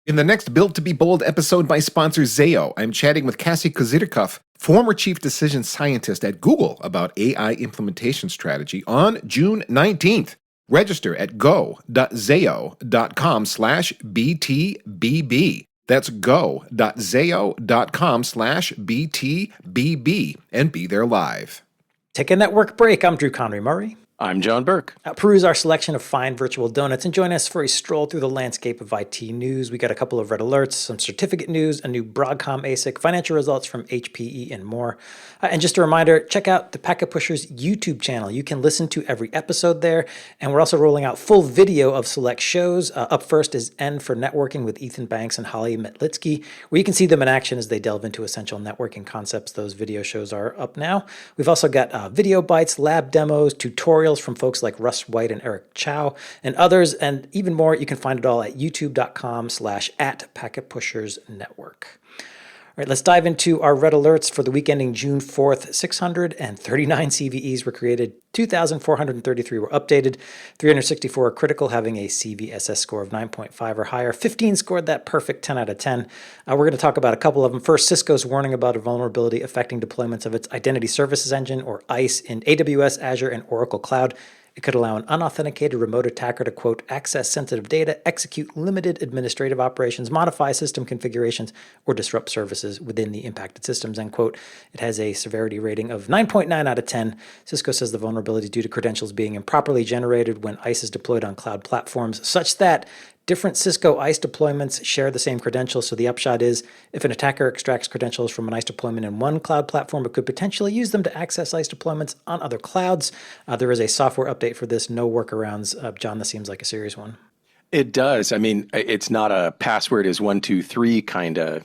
In the next Built to be Bold episode by sponsor Zayo, I'm chatting with Cassie Kozyrkov, former chief decision scientist at Google, about AI implementation strategy on June 19th. Register at go.zayo.com/BTBB. That's go.zayo.com/BTBB and be there live. Take a network break. I'm Drew Conry Murray. I'm John Burke. Peruse our selection of fine virtual donuts and join us for a stroll through the landscape of IT news. We got a couple of red alerts, some certificate news, a new Broadcom ASIC, financial results from HPE, and more. And just a reminder, check out the Packet Pushers YouTube channel. You can listen to every episode there. And we're also rolling out full video of select shows. Up first is N for Networking with Ethan Banks and Holly Metlitsky, where you can see them in action as they delve into essential networking concepts. Those video shows are up now. We've also got video bites, lab demos, tutorials from folks like Russ White and Eric Chow and others, and even more. You can find it all at youtube.com/@PacketPushersNetwork. All right, let's dive into our red alerts for the week ending June 4th. 639 CVEs were created, 2,433 were updated, 364 are critical, having a CVSS score of 9.5 or higher. 15 scored that perfect 10 out of 10. We're going to talk about a couple of them. First, Cisco's warning about a vulnerability affecting deployments of its Identity Services Engine, or ISE, in AWS, Azure, and Oracle Cloud. It could allow an unauthenticated remote attacker to, quote, access sensitive data, execute limited administrative operations, modify system configurations, or disrupt services within the impacted systems, end quote. It has a severity rating of 9.9 out of 10. Cisco says the vulnerability is due to credentials being improperly generated when ISE is deployed on cloud platforms, such that different Cisco ISE deployments share the same credentials. So the upshot is, if an attacker extracts credentials from an ISE deployment in one cloud platform, it could potentially use them to access ISE deployments on other clouds. There is a software update for this, no workarounds. John, this seems like a serious one. It does. I mean, it's not a password is 123 kind of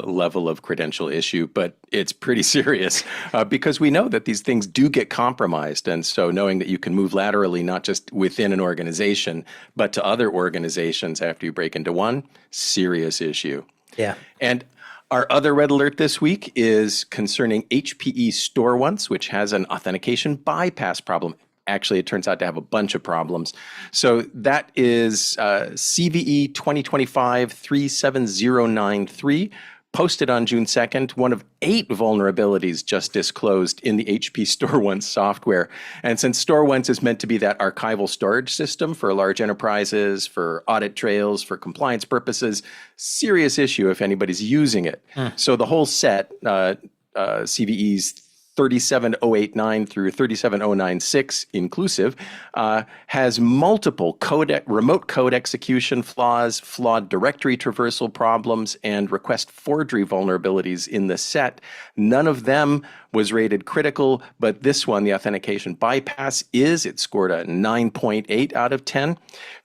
level of credential issue, but it's pretty serious because we know that these things do get compromised. And so knowing that you can move laterally, not just within an organization, but to other organizations after you break into one, serious issue. Yeah. And our other red alert this week is concerning HPE StoreOnce, which has an authentication bypass problem. Actually, it turns out to have a bunch of problems. So that is CVE 2025-37093, posted on June 2nd, one of 8 vulnerabilities just disclosed in the HPE StoreOnce software. And since StoreOnce is meant to be that archival storage system for large enterprises, for audit trails, for compliance purposes, serious issue if anybody's using it. So the whole set, CVEs 37089 through 37096 inclusive, has multiple remote code execution flaws, flawed directory traversal problems, and request forgery vulnerabilities in the set. None of them was rated critical, but this one, the authentication bypass, it scored a 9.8 out of 10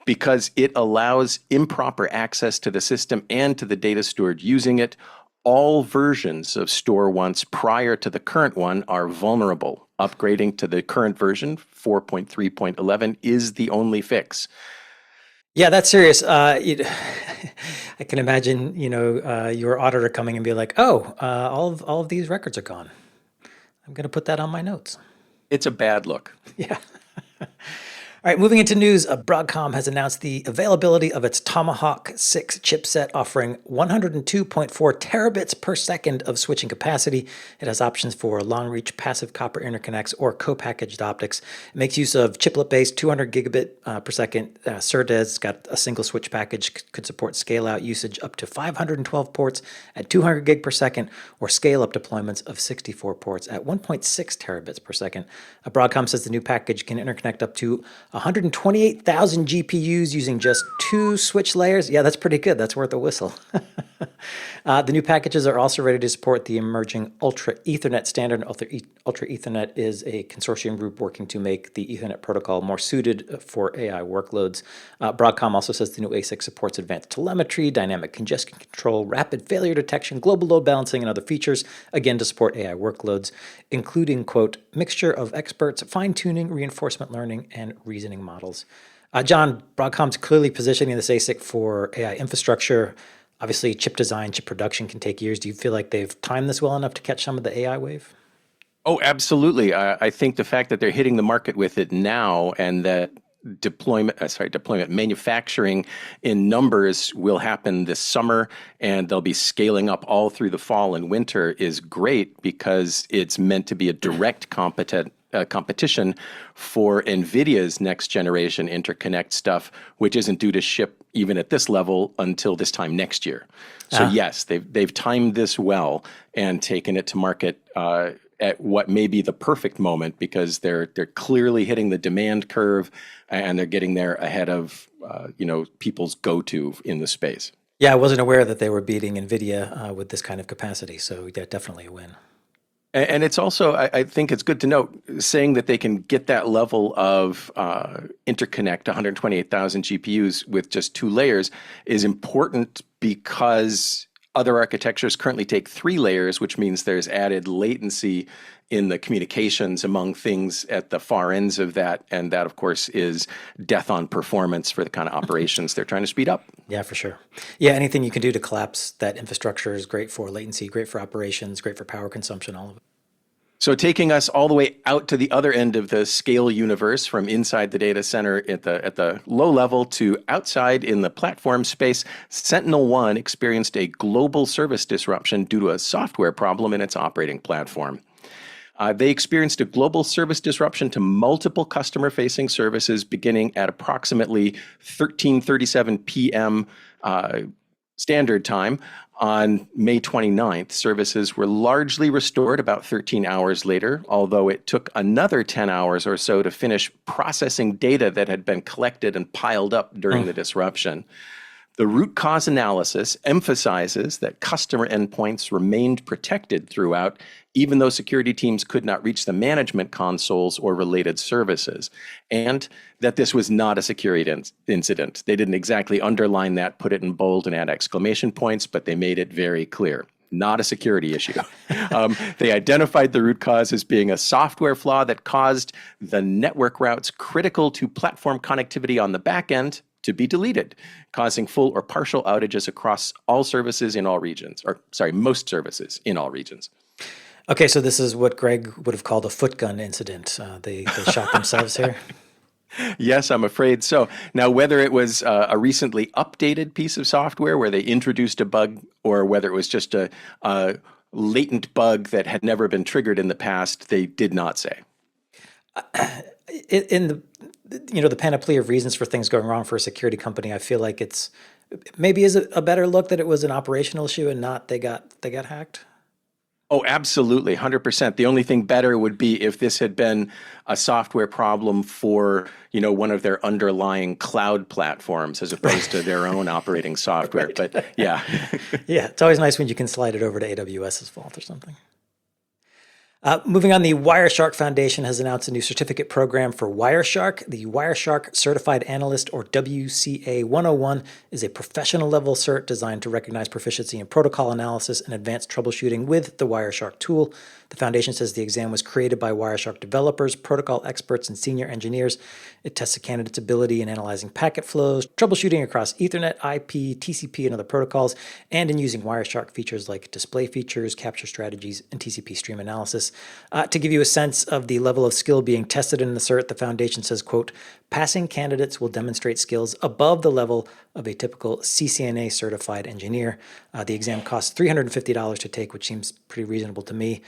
because it allows improper access to the system and to the data stored using it. All versions of StoreOnce prior to the current one are vulnerable. Upgrading to the current version, 4.3.11, is the only fix. Yeah, that's serious. I can imagine, your auditor coming and be like, all of these records are gone. I'm going to put that on my notes. It's a bad look. Yeah. All right, moving into news, Broadcom has announced the availability of its Tomahawk 6 chipset, offering 102.4 terabits per second of switching capacity. It has options for long-reach passive copper interconnects or co-packaged optics. It makes use of chiplet-based 200 gigabit per second SerDes. It's got a single switch package, could support scale-out usage up to 512 ports at 200 gig per second, or scale-up deployments of 64 ports at 1.6 terabits per second. Broadcom says the new package can interconnect up to 128,000 GPUs using just 2 switch layers. Yeah, that's pretty good. That's worth a whistle. The new packages are also ready to support the emerging Ultra Ethernet standard. Ultra Ethernet is a consortium group working to make the Ethernet protocol more suited for AI workloads. Broadcom also says the new ASIC supports advanced telemetry, dynamic congestion control, rapid failure detection, global load balancing, and other features, again, to support AI workloads, including, quote, mixture of experts, fine-tuning, reinforcement learning, and reasoning models. John, Broadcom's clearly positioning this ASIC for AI infrastructure. Obviously, chip design, chip production can take years. Do you feel like they've timed this well enough to catch some of the AI wave? Oh, absolutely. I think the fact that they're hitting the market with it now and that deployment manufacturing in numbers will happen this summer, and they'll be scaling up all through the fall and winter is great because it's meant to be a direct competition for NVIDIA's next generation interconnect stuff, which isn't due to ship even at this level until this time next year. So yes, they've timed this well and taken it to market at what may be the perfect moment because they're clearly hitting the demand curve and they're getting there ahead of people's go-to in the space. Yeah, I wasn't aware that they were beating NVIDIA with this kind of capacity, so yeah, definitely a win. And it's also, I think it's good to note, saying that they can get that level of interconnect, 128,000 GPUs with just 2 layers is important because other architectures currently take 3 layers, which means there's added latency in the communications among things at the far ends of that. And that, of course, is death on performance for the kind of operations they're trying to speed up. Yeah, for sure. Yeah, anything you can do to collapse that infrastructure is great for latency, great for operations, great for power consumption, all of it. So taking us all the way out to the other end of the scale universe, from inside the data center at the low level to outside in the platform space, SentinelOne experienced a global service disruption due to a software problem in its operating platform. They experienced a global service disruption to multiple customer-facing services beginning at approximately 13:37 p.m. Standard Time on May 29th. Services were largely restored about 13 hours later, although it took another 10 hours or so to finish processing data that had been collected and piled up during the disruption. The root cause analysis emphasizes that customer endpoints remained protected throughout, even though security teams could not reach the management consoles or related services, and that this was not a security incident. They didn't exactly underline that, put it in bold and add exclamation points, but they made it very clear. Not a security issue. They identified the root cause as being a software flaw that caused the network routes critical to platform connectivity on the back end to be deleted, causing full or partial outages across all services in all regions, most services in all regions. Okay, so this is what Greg would have called a foot gun incident. They shot themselves here. Yes, I'm afraid so. Now, whether it was a recently updated piece of software where they introduced a bug, or whether it was just a latent bug that had never been triggered in the past, they did not say. In the panoply of reasons for things going wrong for a security company, I feel like it's maybe is a better look that it was an operational issue and not they got hacked. Oh, absolutely, 100%. The only thing better would be if this had been a software problem for, one of their underlying cloud platforms as opposed to their own operating software. Right. But yeah. Yeah, it's always nice when you can slide it over to AWS's fault or something. Moving on, the Wireshark Foundation has announced a new certificate program for Wireshark. The Wireshark Certified Analyst, or WCA 101, is a professional level cert designed to recognize proficiency in protocol analysis and advanced troubleshooting with the Wireshark tool. The foundation says the exam was created by Wireshark developers, protocol experts, and senior engineers. It tests a candidate's ability in analyzing packet flows, troubleshooting across Ethernet, IP, TCP, and other protocols, and in using Wireshark features like display features, capture strategies, and TCP stream analysis. To give you a sense of the level of skill being tested in the cert, the foundation says, quote, passing candidates will demonstrate skills above the level of a typical CCNA certified engineer. The exam costs $350 to take, which seems pretty reasonable to me.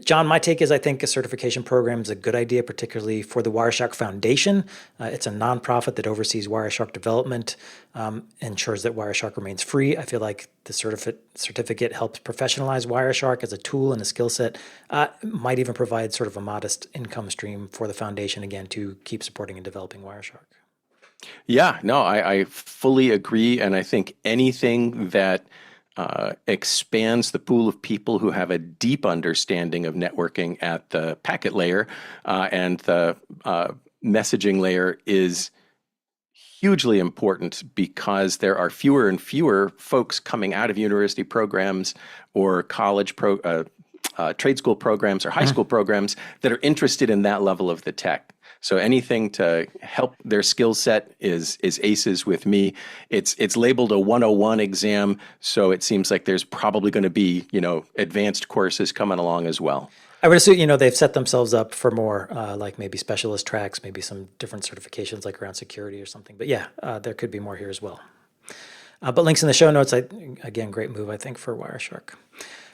John, my take is I think a certification program is a good idea, particularly for the Wireshark Foundation. It's a nonprofit that oversees Wireshark development, ensures that Wireshark remains free. I feel like the certificate helps professionalize Wireshark as a tool and a skill set. Might even provide sort of a modest income stream for the foundation, again, to keep supporting and developing Wireshark. Yeah, no, I fully agree. And I think anything that expands the pool of people who have a deep understanding of networking at the packet layer and the messaging layer is hugely important, because there are fewer and fewer folks coming out of university programs or college trade school programs or high school programs that are interested in that level of the tech. So anything to help their skill set is aces with me. It's labeled a 101 exam, so it seems like there's probably going to be, advanced courses coming along as well. I would assume, they've set themselves up for more, like maybe specialist tracks, maybe some different certifications like around security or something. But yeah, there could be more here as well. But links in the show notes. Again, great move, I think, for Wireshark.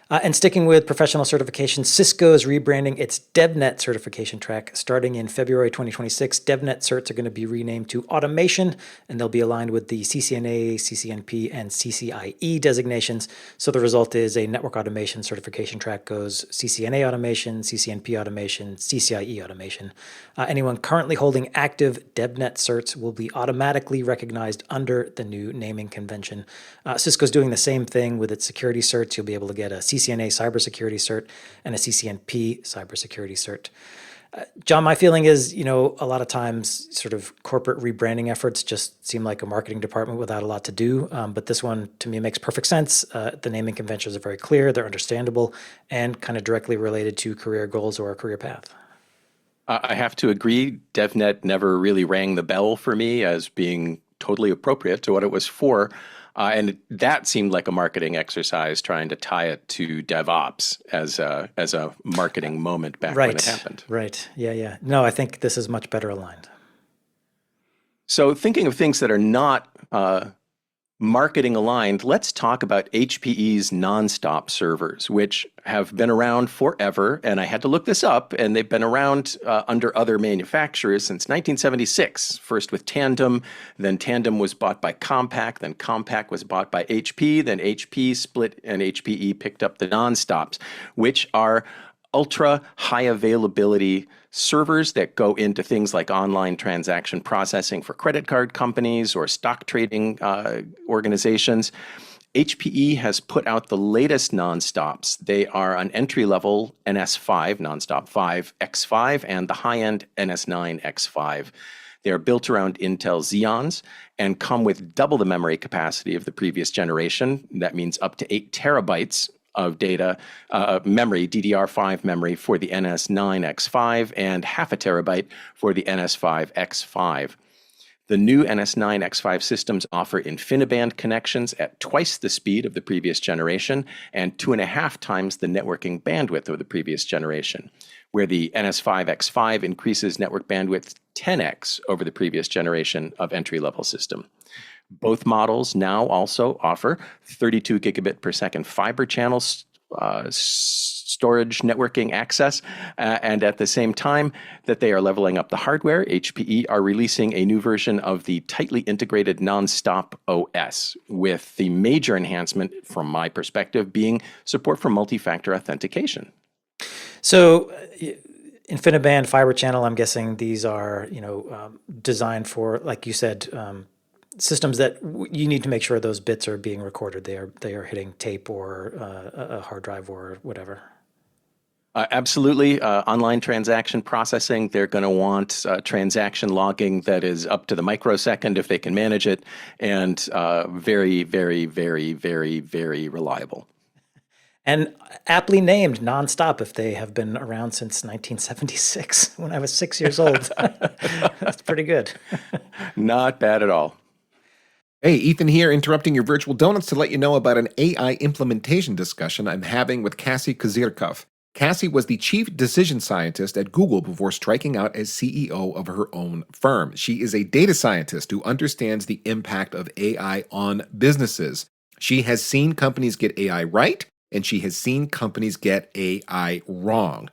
And sticking with professional certification, Cisco is rebranding its DevNet certification track starting in February 2026. DevNet certs are going to be renamed to Automation, and they'll be aligned with the CCNA, CCNP, and CCIE designations. So the result is a network automation certification track goes CCNA automation, CCNP automation, CCIE automation. Anyone currently holding active DevNet certs will be automatically recognized under the new naming convention. Cisco's doing the same thing with its security certs. You'll be able to get a CCNA cybersecurity cert and a CCNP cybersecurity cert. John, my feeling is, a lot of times sort of corporate rebranding efforts just seem like a marketing department without a lot to do. But this one, to me, makes perfect sense. The naming conventions are very clear, they're understandable, and kind of directly related to career goals or a career path. I have to agree, DevNet never really rang the bell for me as being totally appropriate to what it was for. And that seemed like a marketing exercise trying to tie it to DevOps as a marketing moment back when it happened. Right. Yeah. No, I think this is much better aligned. So thinking of things that are not marketing aligned, let's talk about HPE's NonStop servers, which have been around forever. And I had to look this up, and they've been around under other manufacturers since 1976, first with Tandem, then Tandem was bought by Compaq, then Compaq was bought by HP, then HP split and HPE picked up the NonStops, which are ultra high availability servers that go into things like online transaction processing for credit card companies or stock trading organizations. HPE has put out the latest NonStops. They are an entry-level NS5, NonStop 5 X5, and the high-end NS9 X5. They are built around Intel Xeons and come with double the memory capacity of the previous generation. That means up to 8 terabytes of data memory, DDR5 memory for the NS9 X5 and half a terabyte for the NS5 X5. The new NS9 X5 systems offer InfiniBand connections at twice the speed of the previous generation and 2.5 times the networking bandwidth of the previous generation, where the NS5 X5 increases network bandwidth 10x over the previous generation of entry-level system. Both models now also offer 32 gigabit per second fiber channels storage networking access, and at the same time that they are leveling up the hardware, HPE are releasing a new version of the tightly integrated NonStop OS, with the major enhancement, from my perspective, being support for multi-factor authentication. So InfiniBand fiber channel, I'm guessing these are designed for, like you said, systems that you need to make sure those bits are being recorded. They are hitting tape or a hard drive or whatever. Absolutely. Online transaction processing, they're going to want transaction logging that is up to the microsecond if they can manage it, and very, very, very, very, very reliable. And aptly named NonStop if they have been around since 1976 when I was 6 years old. That's pretty good. Not bad at all. Hey, Ethan here, interrupting your virtual donuts to let you know about an AI implementation discussion I'm having with Cassie Kozyrkov. Cassie was the chief decision scientist at Google before striking out as CEO of her own firm. She is a data scientist who understands the impact of AI on businesses. She has seen companies get AI right, and she has seen companies get AI wrong.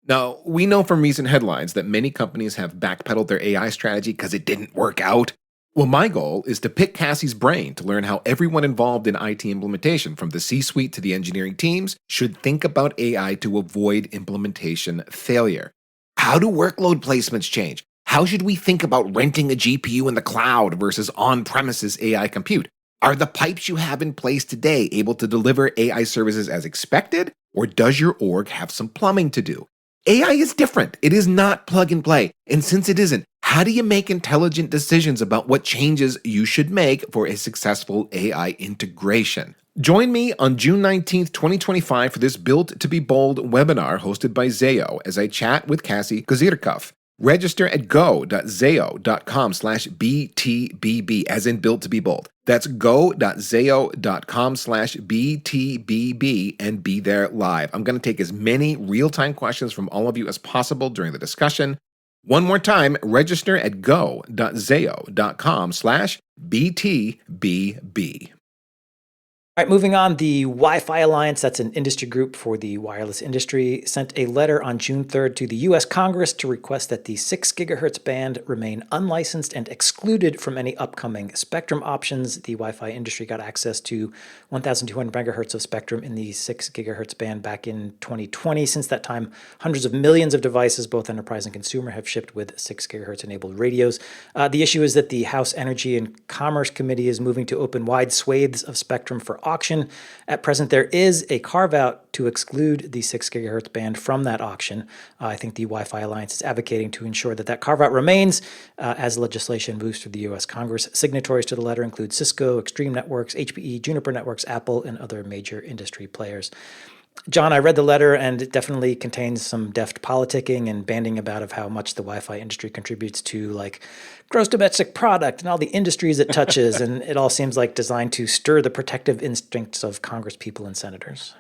Now, we know from recent headlines that many companies have backpedaled their AI strategy because it didn't work out. Well, my goal is to pick Cassie's brain to learn how everyone involved in IT implementation, from the C-suite to the engineering teams, should think about AI to avoid implementation failure. How do workload placements change? How should we think about renting a GPU in the cloud versus on-premises AI compute? Are the pipes you have in place today able to deliver AI services as expected, or does your org have some plumbing to do? AI is different. It is not plug and play. And since it isn't, how do you make intelligent decisions about what changes you should make for a successful AI integration? Join me on June 19th, 2025 for this Built to be Bold webinar hosted by Zayo as I chat with Cassie Kozyrkov. Register at go.zayo.com/BTBB, as in built to be bold. That's go.zayo.com/BTBB and be there live. I'm going to take as many real-time questions from all of you as possible during the discussion. One more time, register at go.zayo.com/BTBB. All right, moving on, the Wi-Fi Alliance, that's an industry group for the wireless industry, sent a letter on June 3rd to the U.S. Congress to request that the 6 gigahertz band remain unlicensed and excluded from any upcoming spectrum options. The Wi-Fi industry got access to 1,200 megahertz of spectrum in the 6 gigahertz band back in 2020. Since that time, hundreds of millions of devices, both enterprise and consumer, have shipped with 6 gigahertz enabled radios. The issue is that the House Energy and Commerce Committee is moving to open wide swathes of spectrum for auction. At present, there is a carve-out to exclude the 6 gigahertz band from that auction. I think the Wi-Fi Alliance is advocating to ensure that that carve-out remains as legislation moves through the U.S. Congress. Signatories to the letter include Cisco, Extreme Networks, HPE, Juniper Networks, Apple, and other major industry players. John, I read the letter, and it definitely contains some deft politicking and banding about of how much the Wi-Fi industry contributes to, like, gross domestic product and all the industries it touches, and it all seems like designed to stir the protective instincts of Congress people and senators.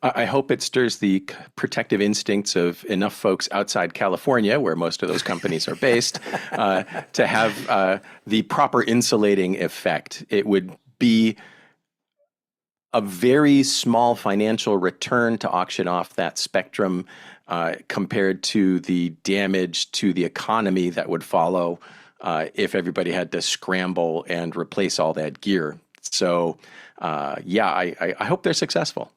I hope it stirs the protective instincts of enough folks outside California, where most of those companies are based, to have the proper insulating effect. It would be a very small financial return to auction off that spectrum compared to the damage to the economy that would follow if everybody had to scramble and replace all that gear. So, I hope they're successful.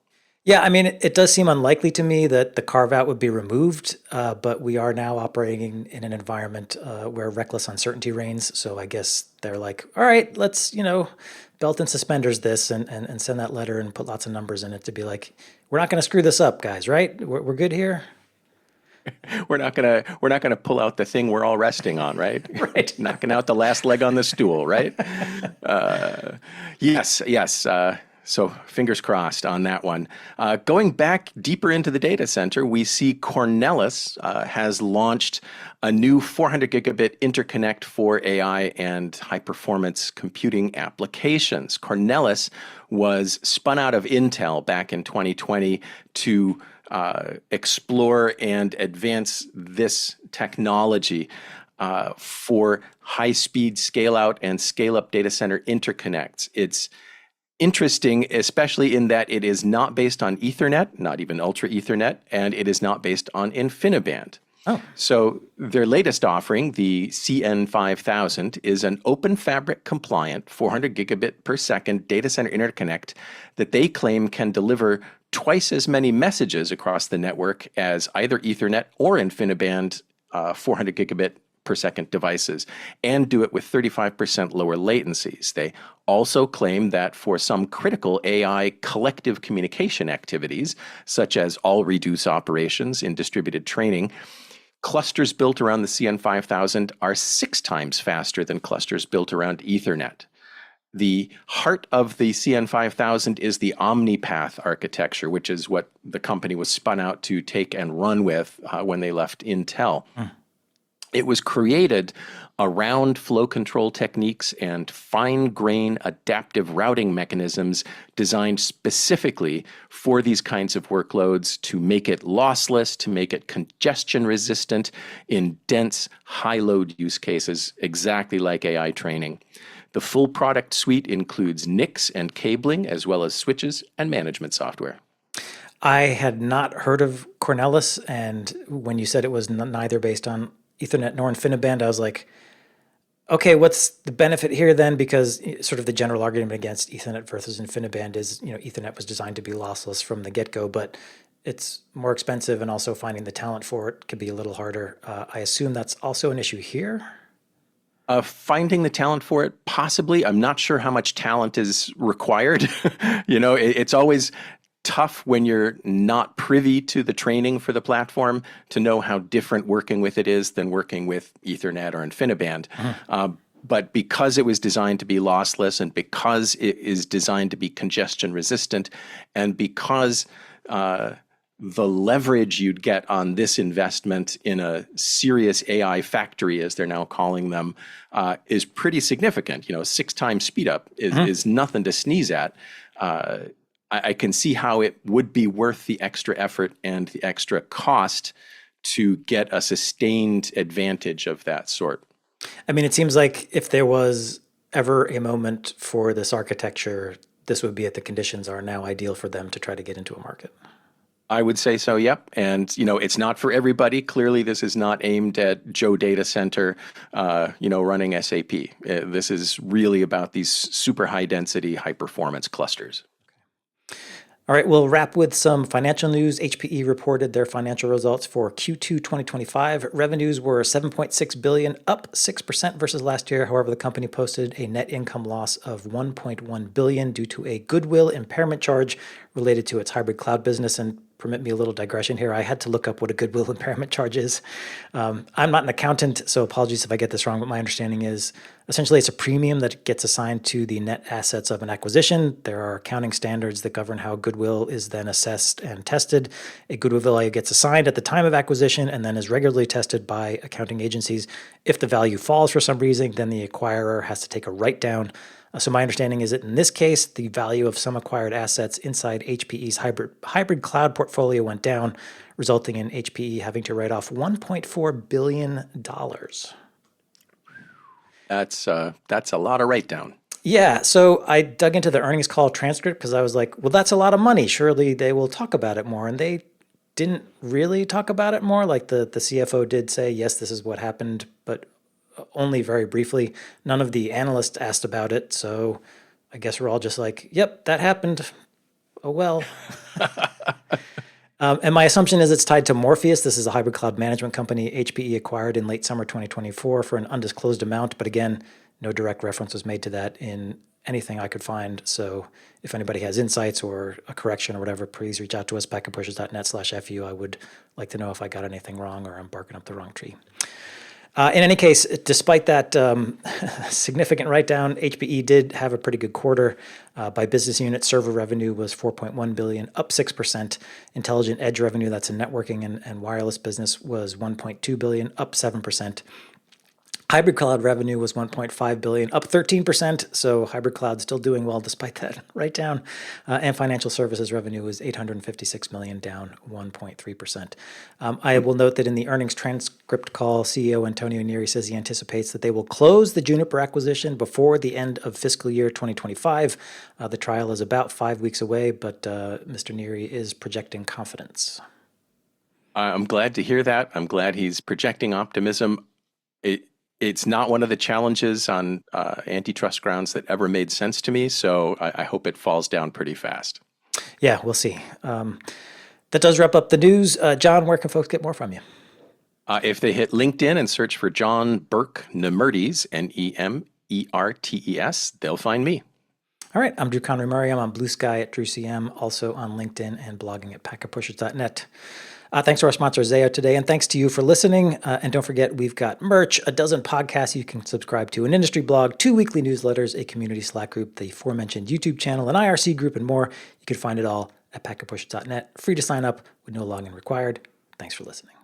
Yeah, I mean, it does seem unlikely to me that the carve-out would be removed, but we are now operating in an environment where reckless uncertainty reigns. So I guess they're like, all right, let's, belt and suspenders this and send that letter and put lots of numbers in it to be like, we're not going to screw this up, guys, right? We're good here. We're not gonna pull out the thing we're all resting on, right? Right. Knocking out the last leg on the stool, right? Yes. So fingers crossed on that one. Going back deeper into the data center, we see Cornellis has launched a new 400 gigabit interconnect for AI and high performance computing applications. Cornellis was spun out of Intel back in 2020 to explore and advance this technology for high-speed scale-out and scale-up data center interconnects. It's interesting, especially in that it is not based on Ethernet, not even Ultra Ethernet, and it is not based on InfiniBand. Oh. So their latest offering, the CN5000, is an open fabric compliant 400 gigabit per second data center interconnect that they claim can deliver twice as many messages across the network as either Ethernet or InfiniBand 400 gigabit per second devices, and do it with 35% lower latencies. They also claim that for some critical AI collective communication activities, such as all reduce operations in distributed training, clusters built around the CN5000 are 6 times faster than clusters built around Ethernet. The heart of the CN5000 is the OmniPath architecture, which is what the company was spun out to take and run with when they left Intel. It was created around flow control techniques and fine-grain adaptive routing mechanisms designed specifically for these kinds of workloads to make it lossless, to make it congestion-resistant in dense, high-load use cases, exactly like AI training. The full product suite includes NICs and cabling, as well as switches and management software. I had not heard of Cornelis, and when you said it was neither based on Ethernet nor InfiniBand, I was like, okay, what's the benefit here then? Because sort of the general argument against Ethernet versus InfiniBand is, Ethernet was designed to be lossless from the get-go, but it's more expensive, and also finding the talent for it could be a little harder. I assume that's also an issue here. Finding the talent for it, possibly. I'm not sure how much talent is required. It's always tough when you're not privy to the training for the platform to know how different working with it is than working with Ethernet or InfiniBand. But because it was designed to be lossless, and because it is designed to be congestion resistant, and because the leverage you'd get on this investment in a serious AI factory, as they're now calling them, is pretty significant. 6 times speed up is nothing to sneeze at. I can see how it would be worth the extra effort and the extra cost to get a sustained advantage of that sort. I mean, it seems like if there was ever a moment for this architecture, this would be if the conditions are now ideal for them to try to get into a market. I would say so, yep. And, it's not for everybody. Clearly, this is not aimed at Joe Data Center, running SAP. This is really about these super high density, high performance clusters. All right, we'll wrap with some financial news. HPE reported their financial results for Q2 2025. Revenues were $7.6 billion, up 6% versus last year. However, the company posted a net income loss of $1.1 billion due to a goodwill impairment charge related to its hybrid cloud business. And permit me a little digression here. I had to look up what a goodwill impairment charge is. I'm not an accountant, so apologies if I get this wrong, but my understanding is essentially it's a premium that gets assigned to the net assets of an acquisition. There are accounting standards that govern how goodwill is then assessed and tested. A goodwill value gets assigned at the time of acquisition and then is regularly tested by accounting agencies. If the value falls for some reason, then the acquirer has to take a write-down. So my understanding is that in this case, the value of some acquired assets inside HPE's hybrid cloud portfolio went down, resulting in HPE having to write off $1.4 billion. That's a lot of write-down. Yeah, so I dug into the earnings call transcript because I was like, well, that's a lot of money. Surely they will talk about it more. And they didn't really talk about it more. Like the CFO did say, yes, this is what happened, but only very briefly. None of the analysts asked about it, so I guess we're all just like, yep, that happened. Oh, well. And my assumption is it's tied to Morpheus. This is a hybrid cloud management company HPE acquired in late summer 2024 for an undisclosed amount. But again, no direct reference was made to that in anything I could find. So if anybody has insights or a correction or whatever, please reach out to us, packetpushers.net/FU. I would like to know if I got anything wrong or I'm barking up the wrong tree. In any case, despite that significant write-down, HPE did have a pretty good quarter. By business unit, server revenue was $4.1 billion, up 6%. Intelligent Edge revenue, that's a networking and wireless business, was $1.2 billion, up 7%. Hybrid cloud revenue was $1.5 billion, up 13%. So hybrid cloud still doing well despite that write-down. And financial services revenue was $856 million, down 1.3%. I will note that in the earnings transcript call, CEO Antonio Neri says he anticipates that they will close the Juniper acquisition before the end of fiscal year 2025. The trial is about 5 weeks away, but Mr. Neri is projecting confidence. I'm glad to hear that. I'm glad he's projecting optimism. It's not one of the challenges on antitrust grounds that ever made sense to me, so I hope it falls down pretty fast. Yeah, we'll see. That does wrap up the news. John, where can folks get more from you? If they hit LinkedIn and search for John Burke Nemertes, Nemertes, they'll find me. All right, I'm Drew Conry Murray. I'm on Blue Sky at DrewCM, also on LinkedIn and blogging at packetpushers.net. Thanks to our sponsor, Zayo, today, and thanks to you for listening. And don't forget, we've got merch, a dozen podcasts you can subscribe to, an industry blog, 2 weekly newsletters, a community Slack group, the aforementioned YouTube channel, an IRC group, and more. You can find it all at packetpushers.net. Free to sign up with no login required. Thanks for listening.